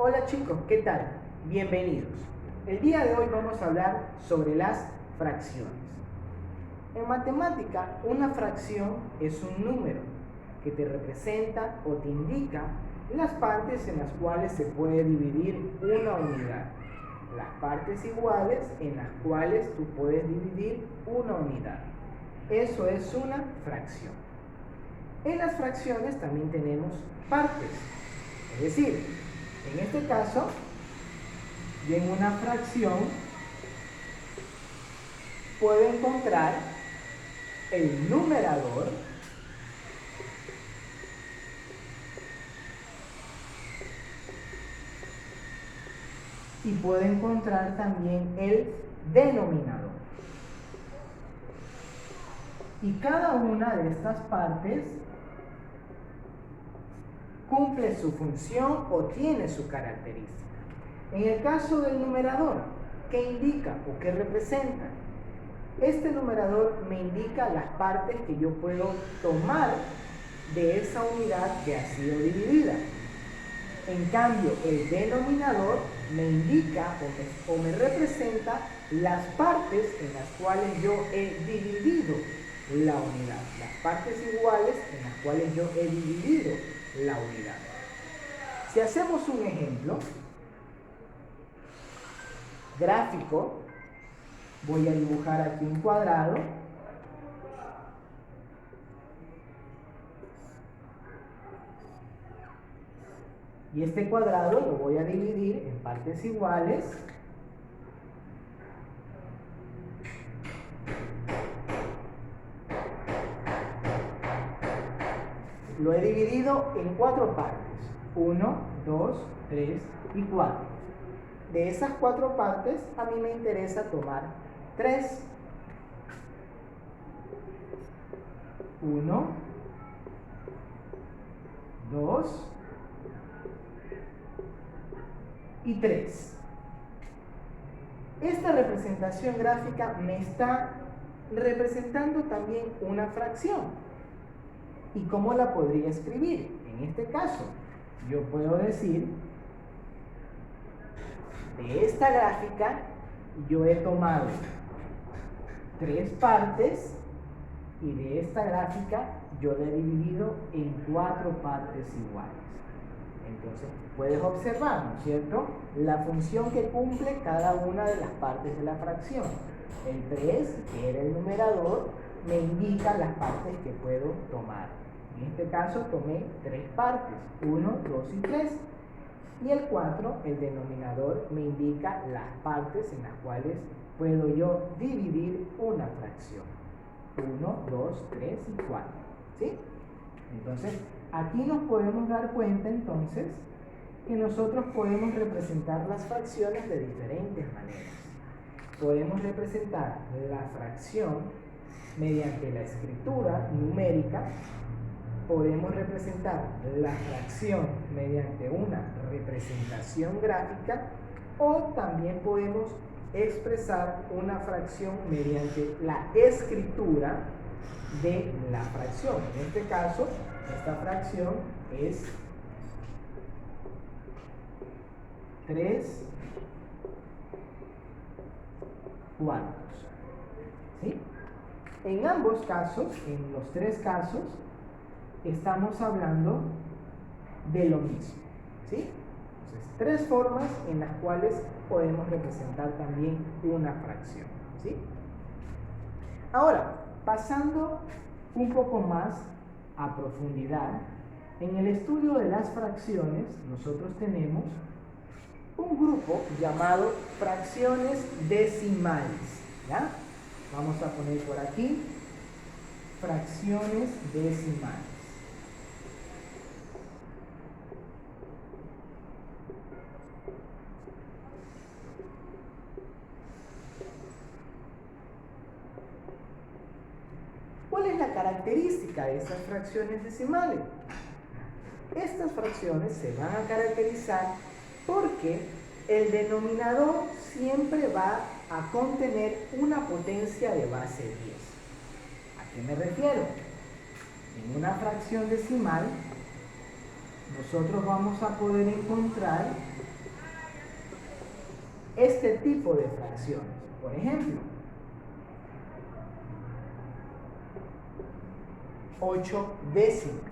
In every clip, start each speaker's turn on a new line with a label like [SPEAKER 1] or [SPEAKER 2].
[SPEAKER 1] Hola chicos, ¿qué tal? Bienvenidos. El día de hoy vamos a hablar sobre las fracciones. En matemática, una fracción es un número que te representa o te indica las partes en las cuales se puede dividir una unidad. Las partes iguales en las cuales tú puedes dividir una unidad. Eso es una fracción. En las fracciones también tenemos partes. Es decir, en este caso, yo en una fracción puedo encontrar el numerador y puedo encontrar también el denominador. Y cada una de estas partes cumple su función o tiene su característica. En el caso del numerador, ¿qué indica o qué representa? Este numerador me indica las partes que yo puedo tomar de esa unidad que ha sido dividida. En cambio, el denominador me indica o me representa las partes en las cuales yo he dividido la unidad. Las partes iguales en las cuales yo he dividido la unidad. Si hacemos un ejemplo gráfico, voy a dibujar aquí un cuadrado. Y este cuadrado lo voy a dividir en partes iguales. Lo he dividido en 4 partes. 1, 2, 3 y 4. De esas 4 partes, a mí me interesa tomar 3. 1, 2 y 3. Esta representación gráfica me está representando también una fracción. ¿Y cómo la podría escribir? En este caso, yo puedo decir, de esta gráfica, yo he tomado 3 partes y de esta gráfica yo la he dividido en 4 partes iguales. Entonces, puedes observar, ¿no es cierto?, la función que cumple cada una de las partes de la fracción. El 3, que era el numerador, me indica las partes que puedo tomar. En este caso tomé 3 partes, 1, 2 y 3. Y el 4, el denominador, me indica las partes en las cuales puedo yo dividir una fracción. 1, 2, 3 y 4. ¿Sí? Entonces, aquí nos podemos dar cuenta entonces que nosotros podemos representar las fracciones de diferentes maneras. Podemos representar la fracción mediante la escritura numérica. Podemos representar la fracción mediante una representación gráfica o también podemos expresar una fracción mediante la escritura de la fracción. En este caso, esta fracción es 3 cuartos. ¿Sí? En ambos casos, en los 3 casos, estamos hablando de lo mismo. ¿Sí? Entonces, 3 formas en las cuales podemos representar también una fracción. ¿Sí? Ahora, pasando un poco más a profundidad, en el estudio de las fracciones, nosotros tenemos un grupo llamado fracciones decimales. ¿Ya? Vamos a poner por aquí fracciones decimales. ¿Cuál es la característica de estas fracciones decimales? Estas fracciones se van a caracterizar porque el denominador siempre va a contener una potencia de base 10. ¿A qué me refiero? En una fracción decimal, nosotros vamos a poder encontrar este tipo de fracciones. Por ejemplo, 8 décimos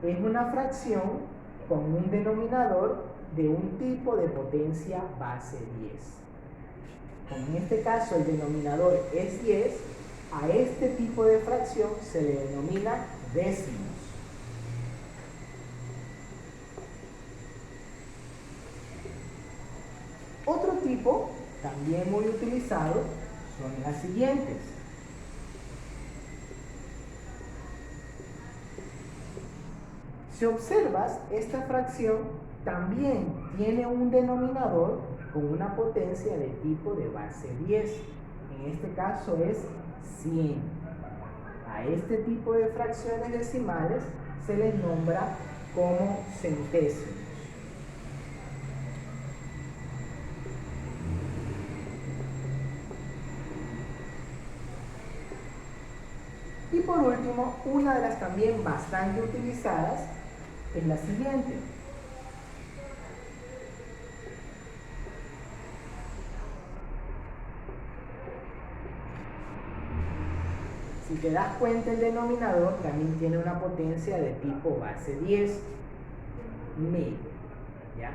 [SPEAKER 1] es una fracción con un denominador de un tipo de potencia base 10. Como en este caso el denominador es 10, a este tipo de fracción se le denomina décimos. Otro tipo, también muy utilizado, son las siguientes. Si observas, esta fracción también tiene un denominador con una potencia de tipo de base 10. En este caso es 100. A este tipo de fracciones decimales se les nombra como centésimos. Y por último, una de las también bastante utilizadas es la siguiente. Si te das cuenta, el denominador también tiene una potencia de tipo base 10, 1000. ¿Ya?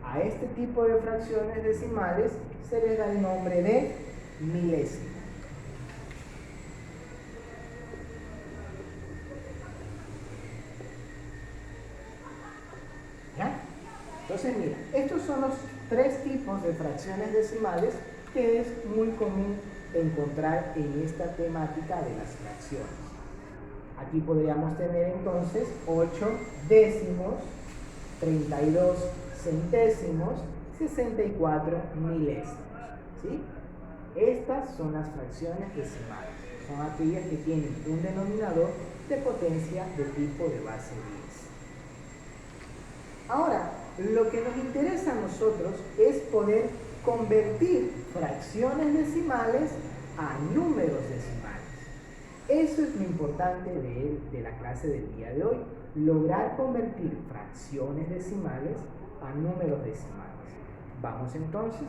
[SPEAKER 1] A este tipo de fracciones decimales se les da el nombre de milésimo. ¿Ya? Entonces, mira, estos son los 3 tipos de fracciones decimales que es muy común encontrar en esta temática de las fracciones. Aquí podríamos tener entonces 8 décimos, 32 centésimos, 64 milésimos. ¿Sí? Estas son las fracciones decimales. Son aquellas que tienen un denominador de potencia de tipo de base 10. Ahora, lo que nos interesa a nosotros es poder convertir fracciones decimales a números decimales. Eso es lo importante de la clase del día de hoy, lograr convertir fracciones decimales a números decimales. Vamos entonces.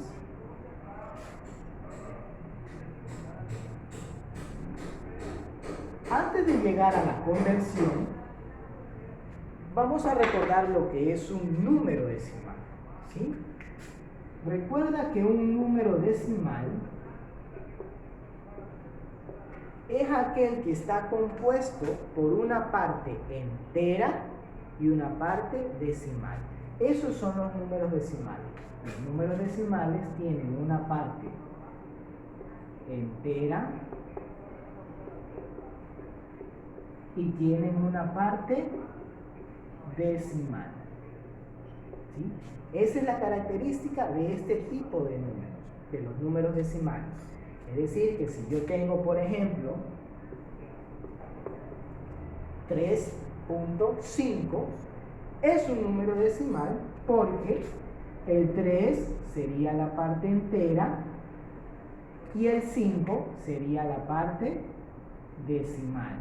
[SPEAKER 1] Antes de llegar a la conversión, vamos a recordar lo que es un número decimal. ¿Sí? Recuerda que un número decimal es aquel que está compuesto por una parte entera y una parte decimal. Esos son los números decimales. Los números decimales tienen una parte entera y tienen una parte decimal. ¿Sí? Esa es la característica de este tipo de números, de los números decimales. Es decir, que si yo tengo, por ejemplo, 3.5, es un número decimal porque el 3 sería la parte entera y el 5 sería la parte decimal.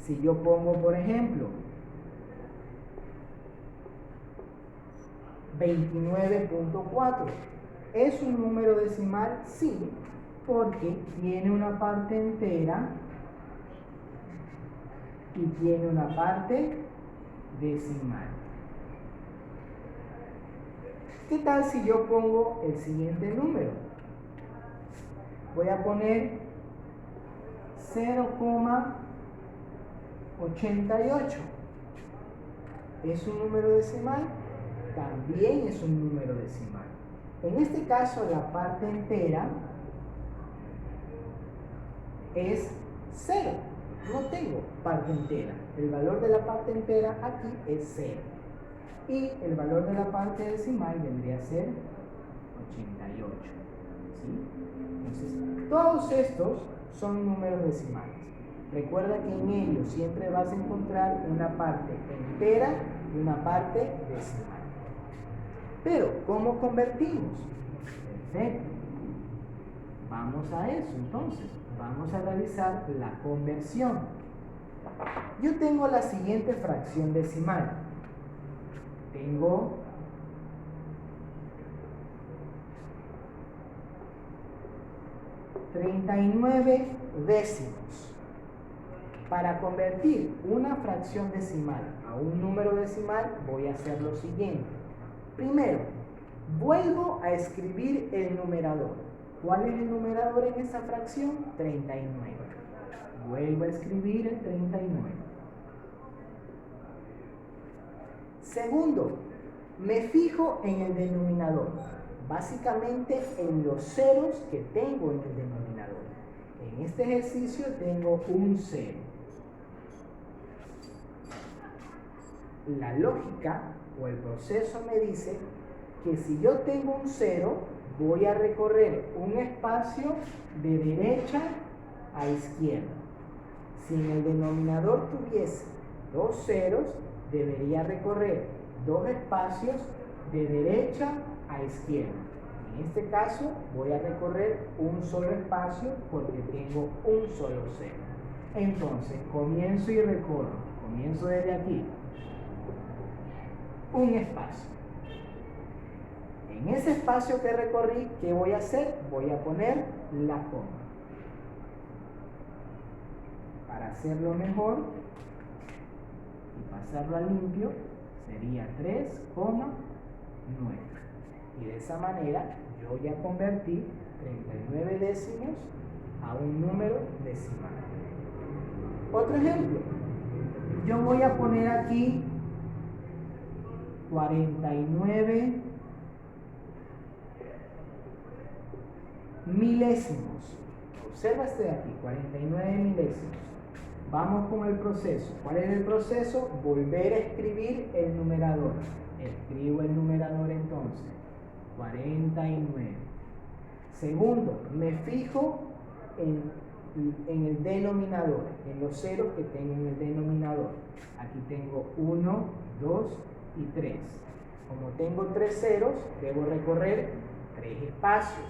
[SPEAKER 1] Si yo pongo, por ejemplo, 29.4, ¿es un número decimal? Sí, porque tiene una parte entera y tiene una parte decimal. ¿Qué tal si yo pongo el siguiente número? Voy a poner 0,88. ¿Es un número decimal? También es un número decimal. En este caso, la parte entera es 0. No tengo parte entera. El valor de la parte entera aquí es 0. Y el valor de la parte decimal vendría a ser 88. ¿Sí? Entonces, todos estos son números decimales. Recuerda que en ellos siempre vas a encontrar una parte entera y una parte decimal. Pero, ¿cómo convertimos? Perfecto. Vamos a eso, entonces. Vamos a realizar la conversión. Yo tengo la siguiente fracción decimal. Tengo 39 décimos. Para convertir una fracción decimal a un número decimal voy a hacer lo siguiente. Primero, vuelvo a escribir el numerador. ¿Cuál es el numerador en esa fracción? 39. Vuelvo a escribir el 39. Segundo, me fijo en el denominador, básicamente en los ceros que tengo en el denominador. En este ejercicio tengo un 0. La lógica o el proceso me dice que si yo tengo un 0, voy a recorrer un espacio de derecha a izquierda. Si en el denominador tuviese dos ceros, debería recorrer dos espacios de derecha a izquierda. En este caso voy a recorrer un solo espacio porque tengo un solo cero. Entonces comienzo y recorro. Comienzo desde aquí. Un espacio. En ese espacio que recorrí, ¿qué voy a hacer? Voy a poner la coma. Para hacerlo mejor y pasarlo a limpio, sería 3,9. Y de esa manera yo ya convertí 39 décimos a un número decimal. Otro ejemplo. Yo voy a poner aquí 49 milésimos. Observa este de aquí, 49 milésimos. Vamos con el proceso. ¿Cuál es el proceso? Volver a escribir el numerador. Escribo el numerador entonces. 49. Segundo, me fijo en el denominador, en los ceros que tengo en el denominador. Aquí tengo 1, 2 y 3. Como tengo 3 ceros, debo recorrer 3 espacios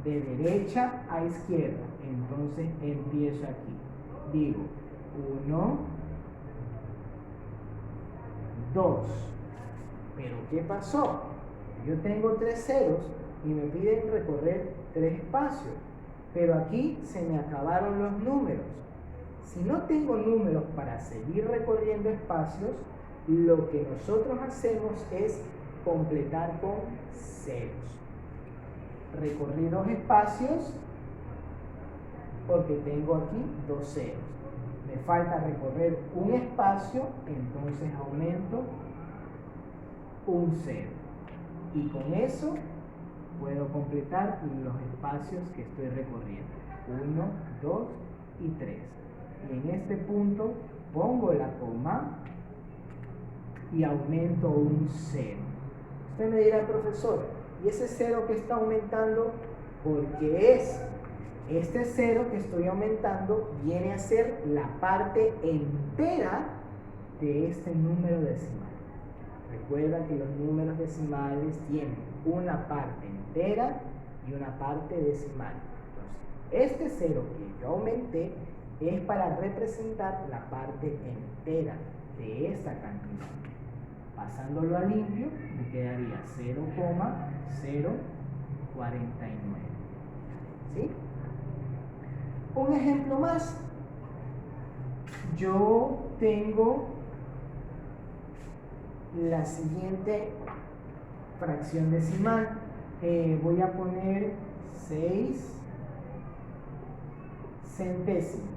[SPEAKER 1] de derecha a izquierda. Entonces empiezo aquí. Digo 1, 2. Pero ¿qué pasó? Yo tengo 3 ceros y me piden recorrer 3 espacios. Pero aquí se me acabaron los números. Si no tengo números para seguir recorriendo espacios, lo que nosotros hacemos es completar con ceros. Recorrí 2 espacios porque tengo aquí 2 ceros. Me falta recorrer un espacio, entonces aumento un 0. Y con eso puedo completar los espacios que estoy recorriendo. 1, 2 y 3. Y en este punto pongo la coma y aumento un 0. Usted me dirá, profesor, ¿y ese 0 que está aumentando por qué es? Este 0 que estoy aumentando viene a ser la parte entera de este número decimal. Recuerda que los números decimales tienen una parte entera y una parte decimal. Entonces, este 0 que yo aumenté es para representar la parte entera de esta cantidad. Pasándolo a limpio, me quedaría 0,049. ¿Sí? Un ejemplo más. Yo tengo la siguiente fracción decimal. Voy a poner 6 centésimos.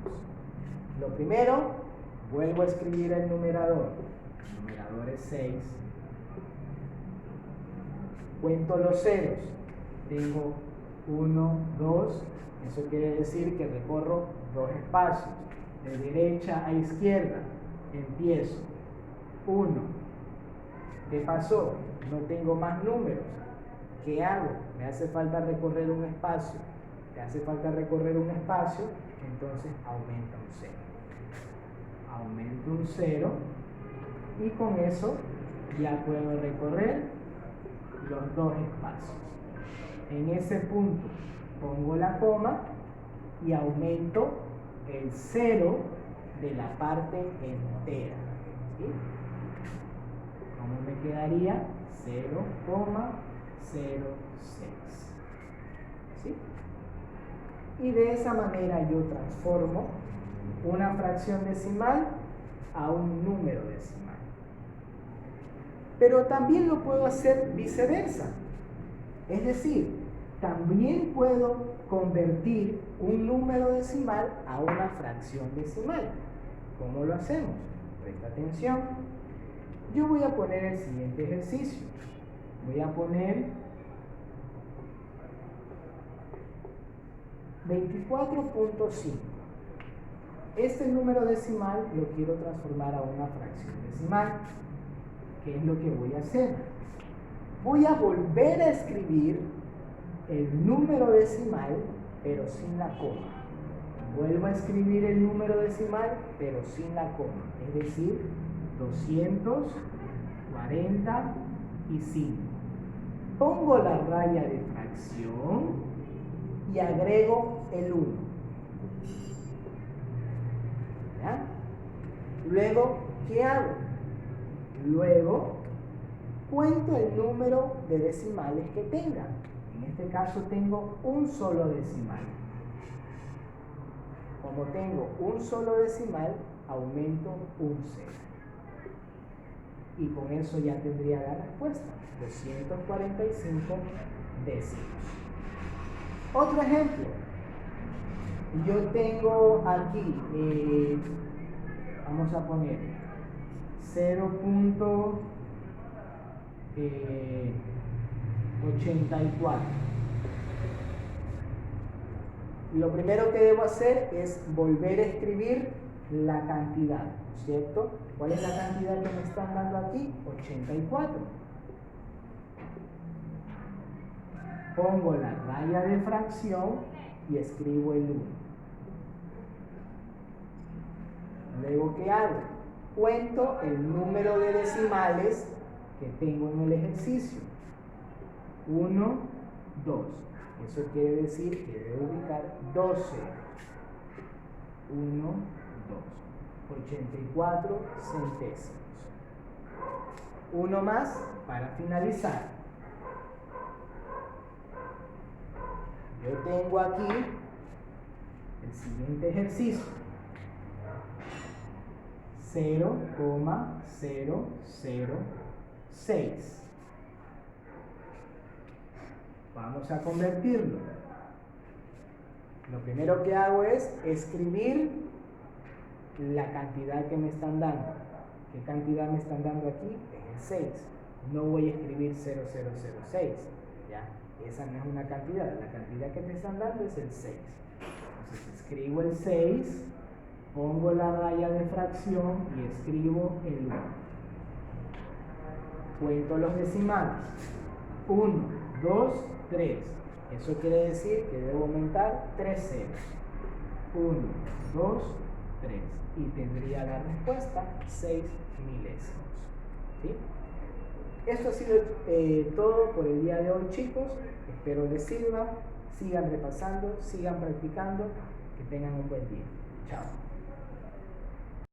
[SPEAKER 1] Lo primero, vuelvo a escribir el numerador. El numerador es 6. Cuento los ceros. Tengo 1, 2. Eso quiere decir que recorro 2 espacios. De derecha a izquierda. Empiezo. 1. ¿Qué pasó? No tengo más números. ¿Qué hago? Me hace falta recorrer un espacio. Me hace falta recorrer un espacio, entonces aumenta un 0. Aumento un 0 y con eso ya puedo recorrer los 2 espacios. En ese punto pongo la coma y aumento el 0 de la parte entera. ¿Sí? ¿Cómo me quedaría? 0,06. ¿Sí? Y de esa manera yo transformo una fracción decimal a un número decimal. Pero también lo puedo hacer viceversa. Es decir, también puedo convertir un número decimal a una fracción decimal. ¿Cómo lo hacemos? Presta atención. Yo voy a poner el siguiente ejercicio. Voy a poner 24.5. Este número decimal lo quiero transformar a una fracción decimal. ¿Qué es lo que voy a hacer? Voy a volver a escribir el número decimal, pero sin la coma. Vuelvo a escribir el número decimal, pero sin la coma. Es decir, 245. Pongo la raya de fracción y agrego el 1. ¿Ya? Luego, ¿qué hago? Luego, cuento el número de decimales que tenga. En este caso tengo un solo decimal. Como tengo un solo decimal, aumento un 0. Y con eso ya tendría la respuesta. 245 décimos. Otro ejemplo. Yo tengo aquí, vamos a poner 0.84. Lo primero que debo hacer es volver a escribir la cantidad, ¿cierto? ¿Cuál es la cantidad que me están dando aquí? 84. Pongo la raya de fracción y escribo el 1. Luego, ¿qué hago? Cuento el número de decimales que tengo en el ejercicio. 1, 2. Eso quiere decir que debo ubicar 12. 1, 2. 84 centésimos. Uno más para finalizar. Yo tengo aquí el siguiente ejercicio. 0,006. Vamos a convertirlo. Lo primero que hago es escribir la cantidad que me están dando. ¿Qué cantidad me están dando aquí? Es el 6. No voy a escribir 0006. ¿Ya? Esa no es una cantidad. La cantidad que me están dando es el 6. Entonces escribo el 6, pongo la raya de fracción y escribo el 1. Cuento los decimales. 1, 2, 3. Eso quiere decir que debo aumentar 3 ceros. 1, 2, 3. Y tendría la respuesta 6 milésimos. ¿Sí? Esto ha sido todo por el día de hoy, chicos. Espero les sirva. Sigan repasando, sigan practicando. Que tengan un buen día. Chao.